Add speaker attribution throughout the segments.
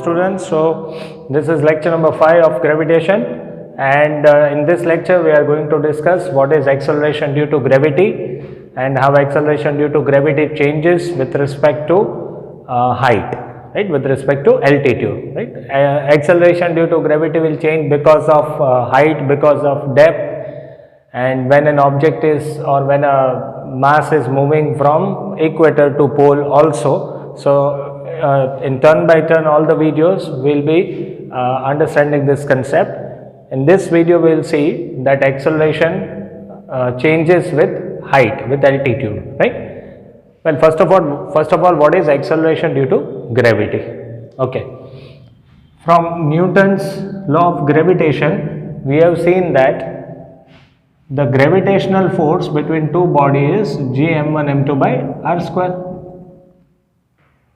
Speaker 1: students. So this is lecture number 5 of gravitation, and in this lecture we are going to discuss what is acceleration due to gravity and how acceleration due to gravity changes with respect to height, right, with respect to altitude, right. Acceleration due to gravity will change because of height, because of depth, and when an object is, or when a mass is moving from equator to pole also. So in turn by turn all the videos will be understanding this concept. In this video we will see that acceleration changes with height, with altitude, right. Well, first of all, what is acceleration due to gravity? Okay, from Newton's law of gravitation we have seen that the gravitational force between two bodies is gm1 m2 by r square,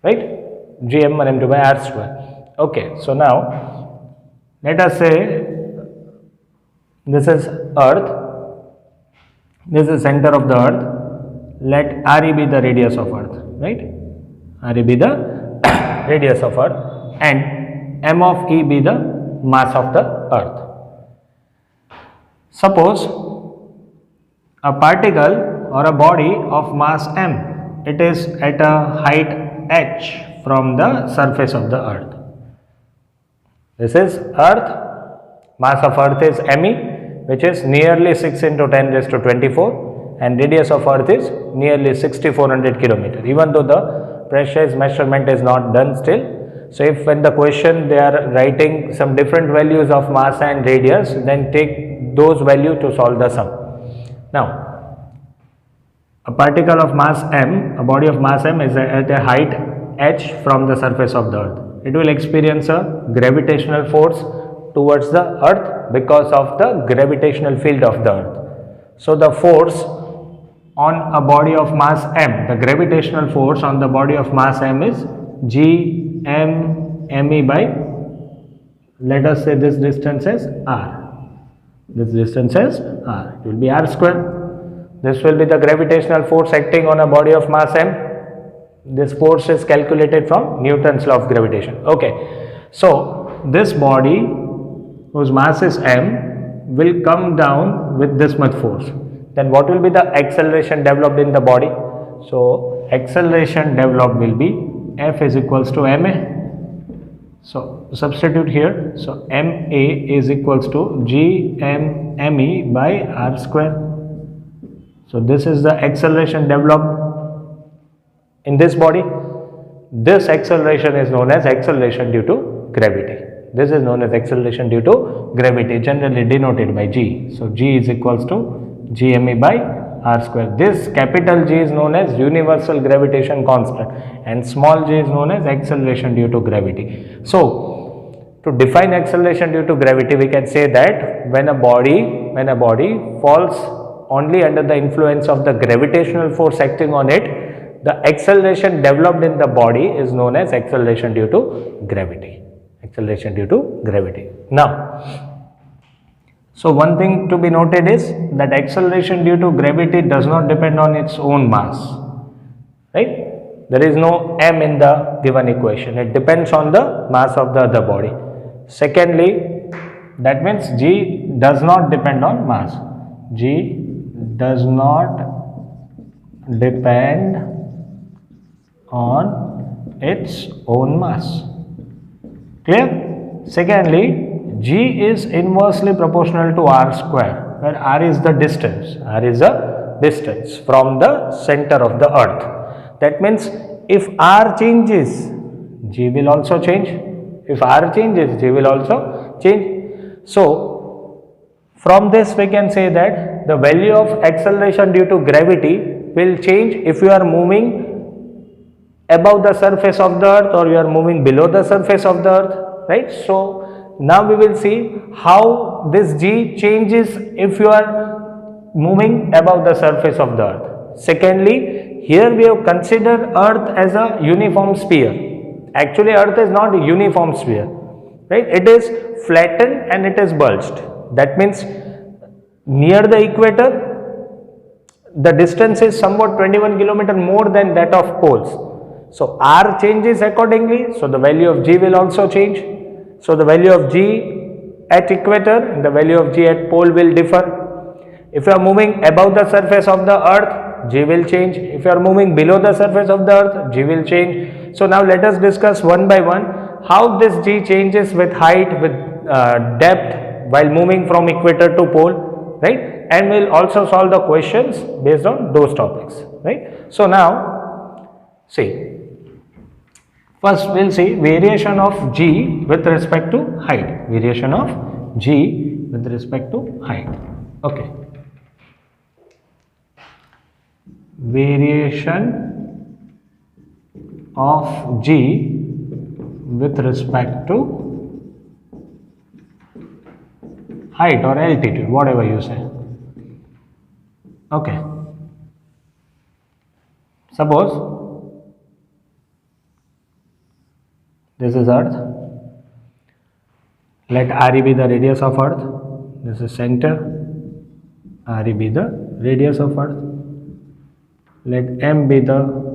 Speaker 1: right, gm1 m2 by r square. Okay, so now let us say this is earth, this is center of the earth, let re be the radius of earth, right, re be the radius of earth, and m of e be the mass of the earth. Suppose a particle or a body of mass m, it is at a height h from the surface of the earth. This is earth, mass of earth is me, which is nearly 6 into 10 raised to 24, and radius of earth is nearly 6400 kilometer, even though the precise measurement is not done still. So if when the question they are writing some different values of mass and radius, then take those values to solve the sum. Now, a particle of mass m, a body of mass m is at a height h from the surface of the earth. It will experience a gravitational force towards the earth because of the gravitational field of the earth. So the force on a body of mass m, the gravitational force on the body of mass m is g m me by, let us say this distance is r. This distance is r, it will be r square. This will be the gravitational force acting on a body of mass m. This force is calculated from Newton's law of gravitation. Okay, so this body whose mass is m will come down with this much force. Then what will be the acceleration developed in the body? So acceleration developed will be F is equals to ma. So substitute here. So ma is equals to g m me by r square. So this is the acceleration developed in this body. This acceleration is known as acceleration due to gravity. This is known as acceleration due to gravity, generally denoted by g. So g is equals to gme by r square. This capital G is known as universal gravitation constant, and small g is known as acceleration due to gravity. So to define acceleration due to gravity, we can say that when a body falls only under the influence of the gravitational force acting on it, the acceleration developed in the body is known as acceleration due to gravity. Acceleration due to gravity. Now, so one thing to be noted is that acceleration due to gravity does not depend on its own mass, right? There is no m in the given equation. It depends on the mass of the other body. Secondly, that means g does not depend on mass. G does not depend on its own mass. Clear? Secondly, g is inversely proportional to r square, where r is the distance. R is the distance from the center of the earth. That means if r changes, g will also change. If r changes, g will also change. So from this we can say that the value of acceleration due to gravity will change if you are moving above the surface of the earth or you are moving below the surface of the earth, right? So now we will see how this g changes if you are moving above the surface of the earth. Secondly, here we have considered earth as a uniform sphere. Actually, earth is not a uniform sphere, right? It is flattened and it is bulged. That means near the equator, the distance is somewhat 21 km more than that of poles. So r changes accordingly, so the value of g will also change. So the value of g at equator and the value of g at pole will differ. If you are moving above the surface of the earth, g will change. If you are moving below the surface of the earth, g will change. So now let us discuss one by one how this g changes with height, with depth while moving from equator to pole, right? And we'll also solve the questions based on those topics, right? So now see, first we'll see variation of g with respect to height. Variation of g with respect to height. Okay. Variation of g with respect to height or altitude, whatever you say. Okay. Suppose this is earth. Let RE be the radius of earth. This is center. RE be the radius of earth. Let M be the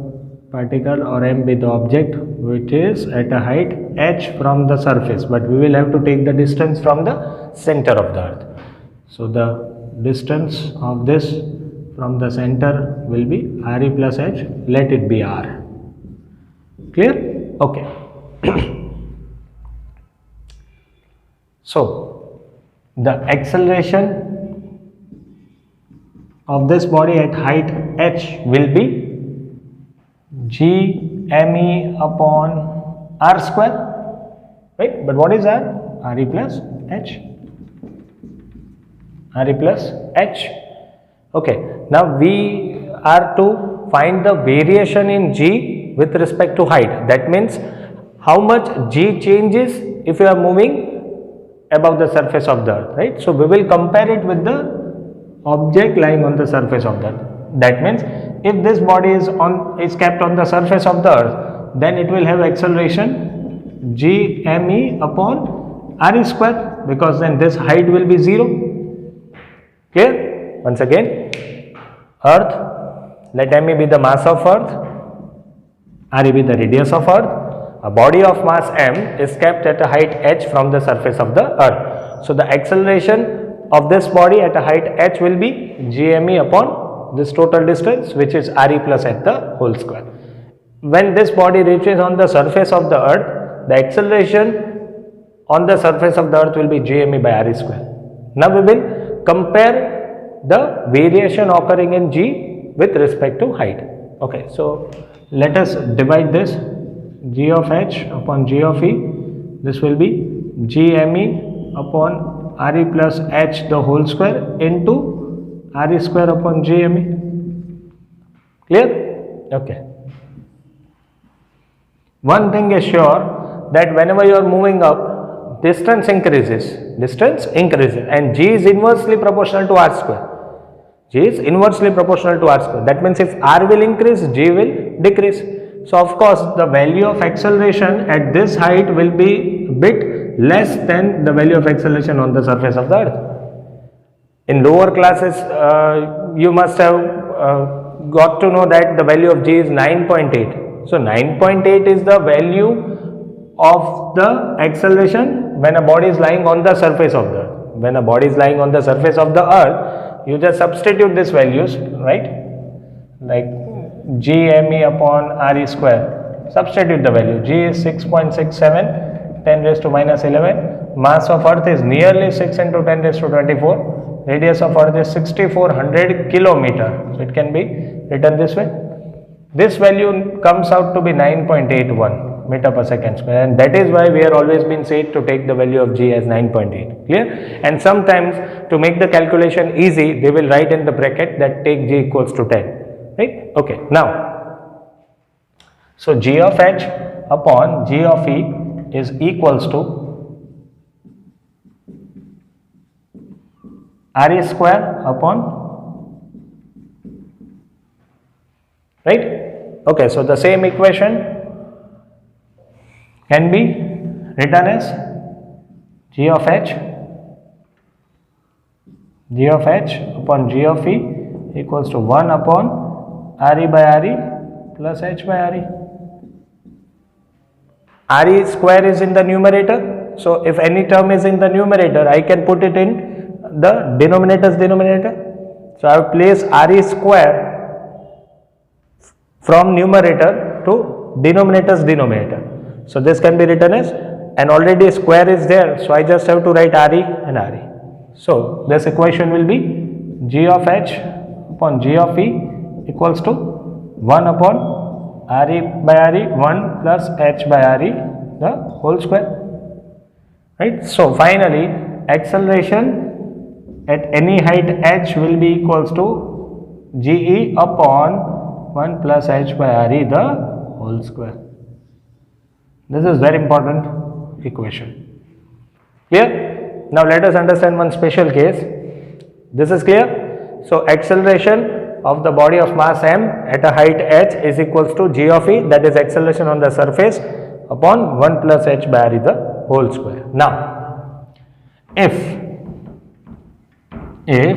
Speaker 1: particle or M be the object which is at a height h from the surface, but we will have to take the distance from the center of the earth. So the distance of this from the center will be RE plus h. Let it be R. Clear? Okay. So the acceleration of this body at height h will be g me upon r square, right? But what is r? Re plus h. Re plus h. Okay. Now we are to find the variation in g with respect to height. That means how much g changes if you are moving above the surface of the earth, right? So we will compare it with the object lying on the surface of the earth. That means if this body is kept on the surface of the earth, then it will have acceleration g me upon r square, because then this height will be 0. Clear? Once again, earth, let me be the mass of earth, r be the radius of earth. A body of mass m is kept at a height h from the surface of the earth. So the acceleration of this body at a height h will be gme upon this total distance, which is re plus h the whole square. When this body reaches on the surface of the earth, the acceleration on the surface of the earth will be gme by re square. Now we will compare the variation occurring in g with respect to height. Okay, so let us divide this. G of h upon g of e, this will be gme upon re plus h the whole square into re square upon gme. Clear? Okay. One thing is sure, that whenever you are moving up, distance increases, and g is inversely proportional to r square. G is inversely proportional to r square. That means if r will increase, g will decrease. So of course the value of acceleration at this height will be a bit less than the value of acceleration on the surface of the earth. In lower classes you must have got to know that the value of g is 9.8. So 9.8 is the value of the acceleration when a body is lying on the surface of the earth. When a body is lying on the surface of the earth, you just substitute these values, right? Like gme upon re square, substitute the value. G is 6.67, 10 raised to minus 11. Mass of earth is nearly 6 into 10 raised to 24. Radius of earth is 6400 kilometer. So it can be written this way. This value comes out to be 9.81 meter per second square, and that is why we are always been said to take the value of g as 9.8. Clear? And sometimes to make the calculation easy, they will write in the bracket that take g equals to 10. Right? Okay. Now, so g of h upon g of e is equals to re square upon, right? Okay. So the same equation can be written as g of h upon g of e equals to 1 upon re by re plus h by re. RE square is in the numerator. So if any term is in the numerator, I can put it in the denominator's denominator. So I will place RE square from numerator to denominator's denominator. So this can be written as, and already square is there, so I just have to write RE and RE. So this equation will be G of H upon G of E equals to 1 upon RE by RE, 1 plus H by RE, the whole square. Right. So finally acceleration at any height h will be equals to GE upon 1 plus H by RE, the whole square. This is very important equation. Clear? Now let us understand one special case. This is clear? So acceleration of the body of mass m at a height h is equals to G of E, that is acceleration on the surface, upon 1 plus H by RE, the whole square. Now if h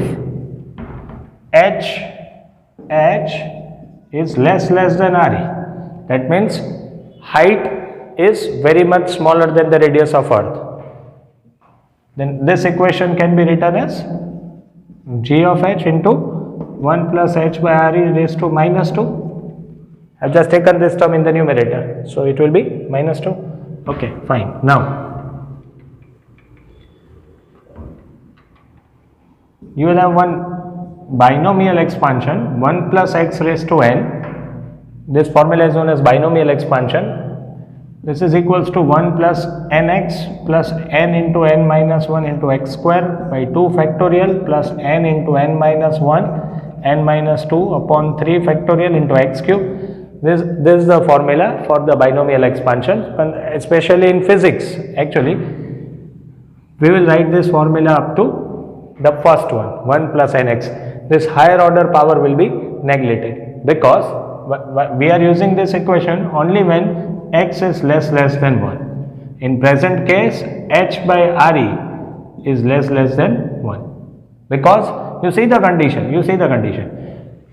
Speaker 1: is less than RE, that means height is very much smaller than the radius of earth, then this equation can be written as G of H into 1 plus H by RE raised to minus 2. I have just taken this term in the numerator, so it will be minus 2. Okay, fine. Now you will have one binomial expansion, 1 plus x raised to n. This formula is known as binomial expansion. This is equals to 1 plus nx plus n into n minus 1 into x square by 2 factorial plus n into n minus 1 n minus 2 upon 3 factorial into x cube. This is the formula for the binomial expansion, and especially in physics actually we will write this formula up to the first one, 1 plus nx. This higher order power will be neglected because we are using this equation only when x is less than 1. In present case h by RE is less than 1 because you see the condition,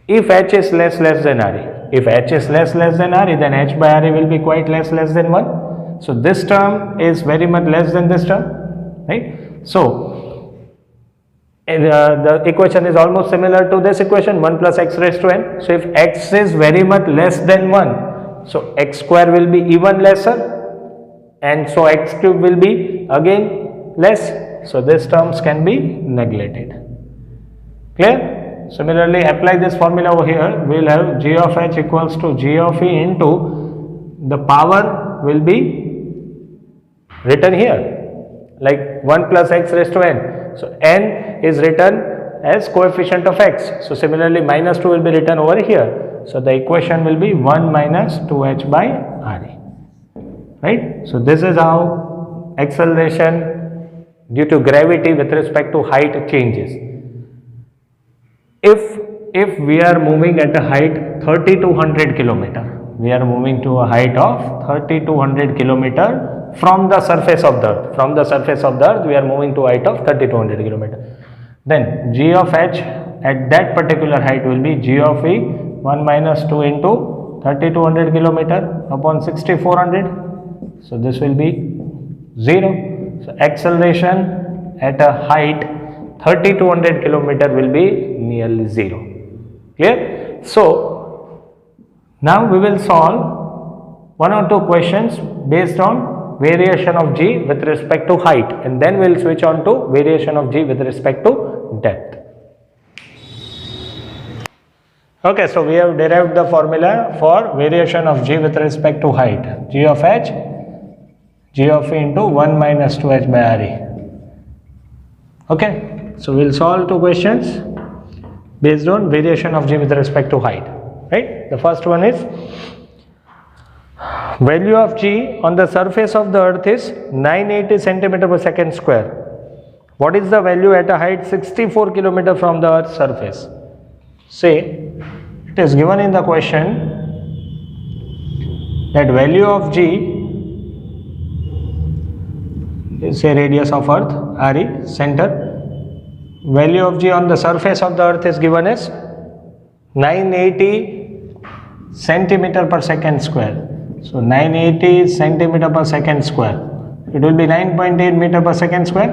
Speaker 1: if h is less than RE, if h is less than RE, then h by RE will be quite less than 1. So this term is very much less than this term, right? So the equation is almost similar to this equation, 1 plus x raised to n. So if x is very much less than 1, so x square will be even lesser, and so x cube will be again less. So these terms can be neglected. Clear? Similarly, apply this formula over here. We will have G of H equals to G of E into the power will be written here like 1 plus x raised to n. So n is written as coefficient of x. So similarly minus 2 will be written over here. So the equation will be 1 minus 2h by RE. Right? So this is how acceleration due to gravity with respect to height changes. If we are moving at a height 3200 km, we are moving to a height of 3200 km from the surface of the earth. From the surface of the earth we are moving to a height of 3200 km. Then G of H at that particular height will be G of E 1 minus 2 into 3200 km upon 6400. So this will be 0. So acceleration at a height 3200 km will be nearly 0. Clear? So now we will solve 1 or 2 questions based on variation of G with respect to height, and then we will switch on to variation of G with respect to depth. Okay, so we have derived the formula for variation of G with respect to height. G of H, G of E into 1 minus 2h by RE. Okay, so we will solve 2 questions based on variation of G with respect to height. Right? The first one is value of G on the surface of the earth is 980 centimeter per second square. What is the value at a height 64 km from the earth's surface? Say it is given in the question that value of G is say radius of earth RE, center. Value of G on the surface of the earth is given as 980 centimeter per second square. So 980 centimeter per second square. It will be 9.8 meter per second square.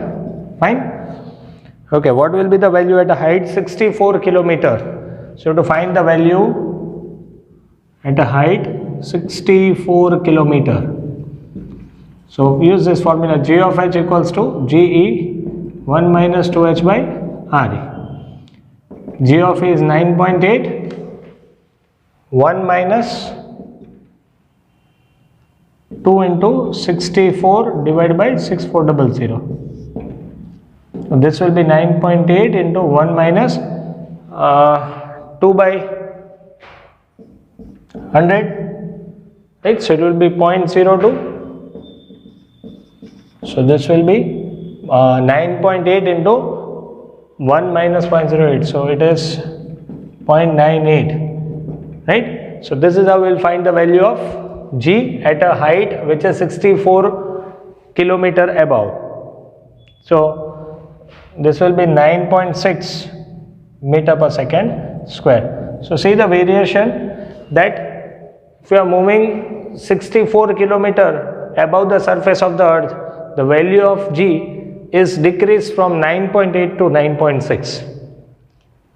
Speaker 1: Fine. Okay, what will be the value at a height 64 kilometer? So to find the value at a height 64 kilometer. So use this formula, G of h equals to GE 1 minus 2h by RE. G of E is 9.8, 1 minus 2 into 64 divided by 6400. So this will be 9.8 into 1 minus 2 by 100, right? So it will be 0.02. So this will be 9.8 into 1 minus 0.08. So it is 0.98, right? So this is how we will find the value of G at a height which is 64 kilometer above. So this will be 9.6 meter per second square. So see the variation, that if you are moving 64 kilometer above the surface of the earth, the value of G is decreased from 9.8 to 9.6.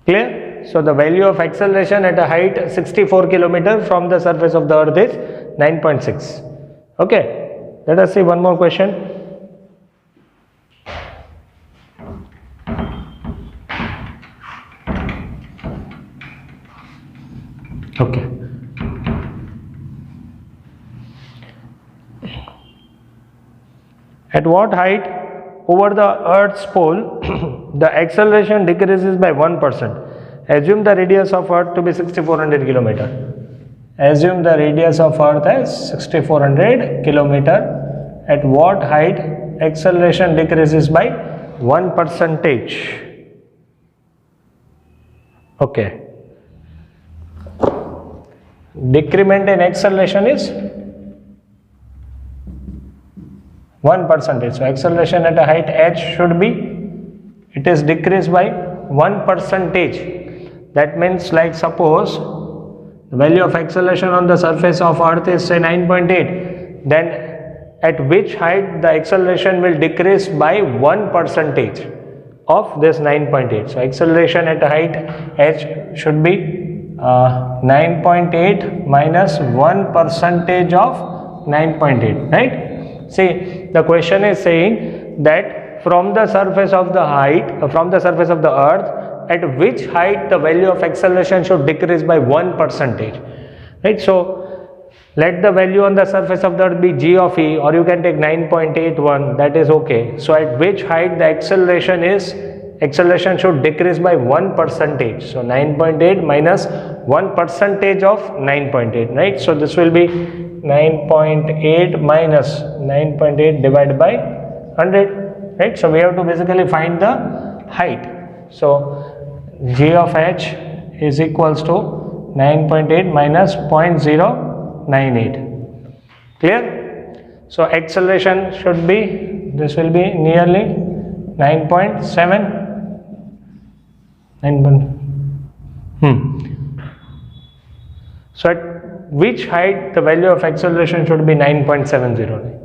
Speaker 1: Clear? So the value of acceleration at a height 64 kilometer from the surface of the earth is 9.6. Okay, let us see one more question. Okay. At what height over the earth's pole the acceleration decreases by 1%? Assume the radius of earth to be 6400 kilometer. Assume the radius of earth as 6400 kilometer. At what height acceleration decreases by 1%? Okay. Decrement in acceleration is 1%. So acceleration at a height h should be, it is decreased by 1%. That means, like suppose the value of acceleration on the surface of earth is say 9.8, then at which height the acceleration will decrease by 1% of this 9.8. So acceleration at a height h should be 9.8 minus 1% of 9.8, right? See, the question is saying that from the surface of the earth, at which height the value of acceleration should decrease by 1%, right? So let the value on the surface of the earth be G of E, or you can take 9.81, that is okay. So at which height the acceleration should decrease by 1%. So 9.8 minus 1% of 9.8, right? So this will be 9.8 minus 9.8 divided by 100, right? So we have to basically find the height. So G of h is equals to 9.8 minus 0.098. Clear? So acceleration should be, this will be nearly 9.7. So at which height the value of acceleration should be 9.709.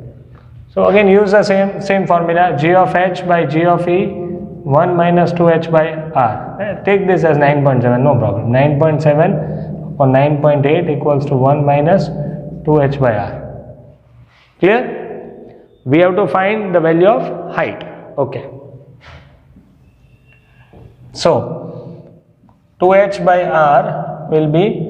Speaker 1: So again use the same formula, G of h by G of E 1 minus 2h by r. Take this as 9.7, no problem. 9.7 upon 9.8 equals to 1 minus 2h by r. Clear? We have to find the value of height. Okay. So 2h by r will be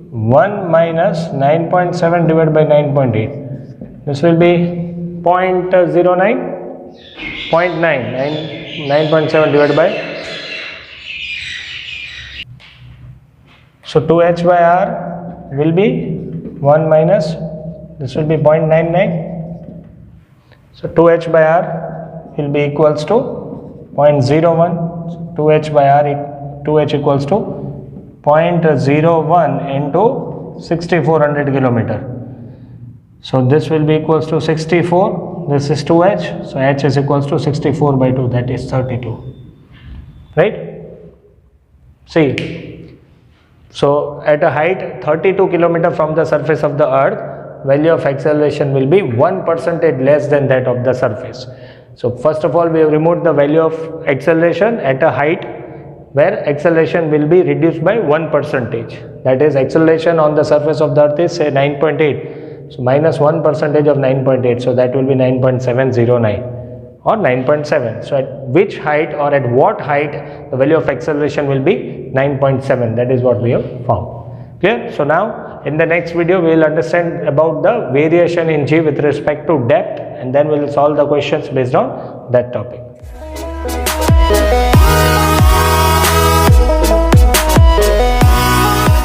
Speaker 1: 1 minus 9.7 divided by 9.8. This will be 0.09, 9.7 divided by. So 2h by r will be 1 minus, this will be 0.99. So 2h by r will be equals to 0.01. 2h by r, 2h equals to 0.01 into 6400 kilometer. So this will be equals to 64, this is 2h, so h is equals to 64 by 2, that is 32, right? See, so at a height 32 kilometer from the surface of the earth, value of acceleration will be 1% less than that of the surface. So first of all, we have removed the value of acceleration at a height where acceleration will be reduced by 1%. That is, acceleration on the surface of the earth is say 9.8. So minus 1% of 9.8. So that will be 9.709 or 9.7. So at which height or at what height the value of acceleration will be 9.7. That is what we have found. Clear? So now in the next video we will understand about the variation in g with respect to depth, and then we will solve the questions based on that topic.